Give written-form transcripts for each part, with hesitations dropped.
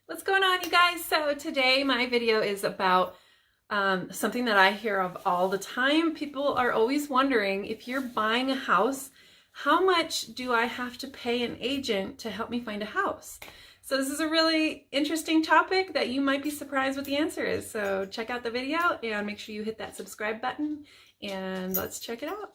What's going on, you guys? So today my video is about something that I hear of all the time. People are always wondering, if you're buying a house, how much do I have to pay an agent to help me find a house? So this is a really interesting topic that you might be surprised what the answer is. So check out the video and make sure you hit that subscribe button and let's check it out.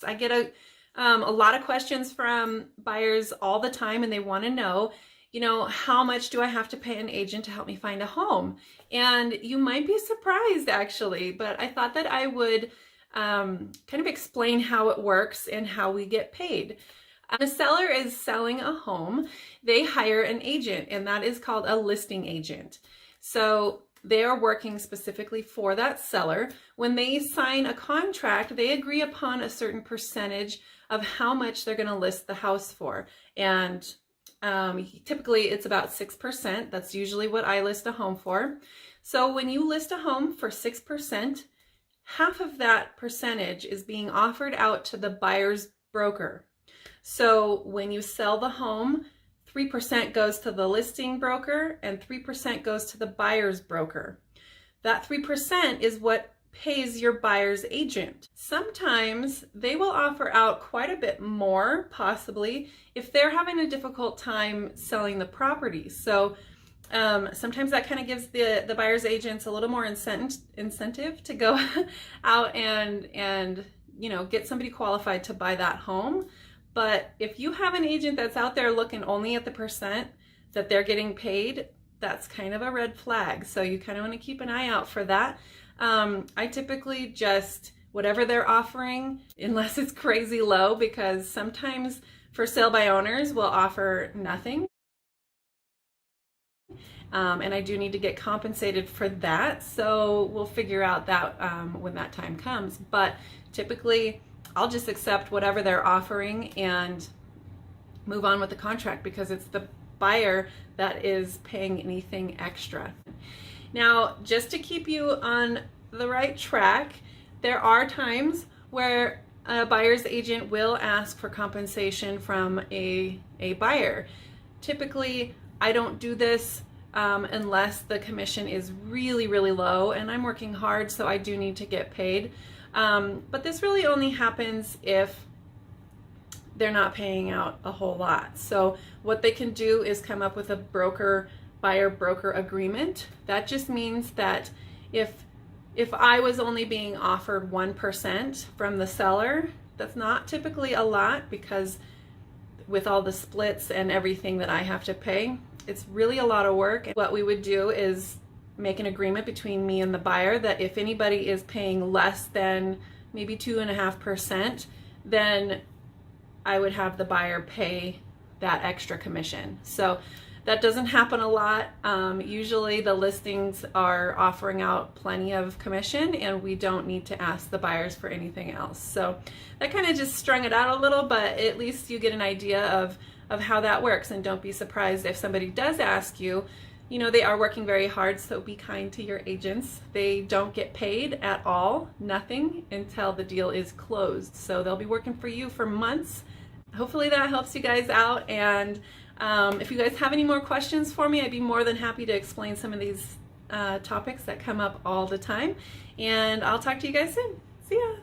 I get a lot of questions from buyers all the time, and they want to know, how much do I have to pay an agent to help me find a home? And you might be surprised, actually, but I thought that I would kind of explain how it works and how we get paid. When a seller is selling a home, they hire an agent, and that is called a listing agent. So they are working specifically for that seller. When they sign a contract, they agree upon a certain percentage of how much they're going to list the house for. And typically it's about 6%. That's usually what I list a home for. So when you list a home for 6%, half of that percentage is being offered out to the buyer's broker. So when you sell the home, 3% goes to the listing broker and 3% goes to the buyer's broker. That 3% is what pays your buyer's agent. Sometimes they will offer out quite a bit more, possibly, if they're having a difficult time selling the property. So sometimes that kind of gives the buyer's agents a little more incentive to go out and get somebody qualified to buy that home. But if you have an agent that's out there looking only at the percent that they're getting paid, that's kind of a red flag. So you kind of want to keep an eye out for that. I typically just, whatever they're offering, unless it's crazy low, because sometimes for sale by owners will offer nothing. And I do need to get compensated for that. So we'll figure out that when that time comes. But typically, I'll just accept whatever they're offering and move on with the contract, because it's the buyer that is paying anything extra. Now, just to keep you on the right track, there are times where a buyer's agent will ask for compensation from a buyer. Typically, I don't do this unless the commission is really, really low, and I'm working hard, so I do need to get paid. But this really only happens if they're not paying out a whole lot. So what they can do is come up with a buyer-broker agreement. That just means that if I was only being offered 1% from the seller, that's not typically a lot, because with all the splits and everything that I have to pay, it's really a lot of work. What we would do is make an agreement between me and the buyer that if anybody is paying less than maybe 2.5%, then I would have the buyer pay that extra commission. So that doesn't happen a lot. Usually the listings are offering out plenty of commission, and we don't need to ask the buyers for anything else. So that kind of just strung it out a little, but at least you get an idea of how that works. And don't be surprised if somebody does ask you. They are working very hard, so be kind to your agents. They don't get paid at all, nothing, until the deal is closed. So they'll be working for you for months. Hopefully that helps you guys out. And if you guys have any more questions for me, I'd be more than happy to explain some of these topics that come up all the time. And I'll talk to you guys soon. See ya.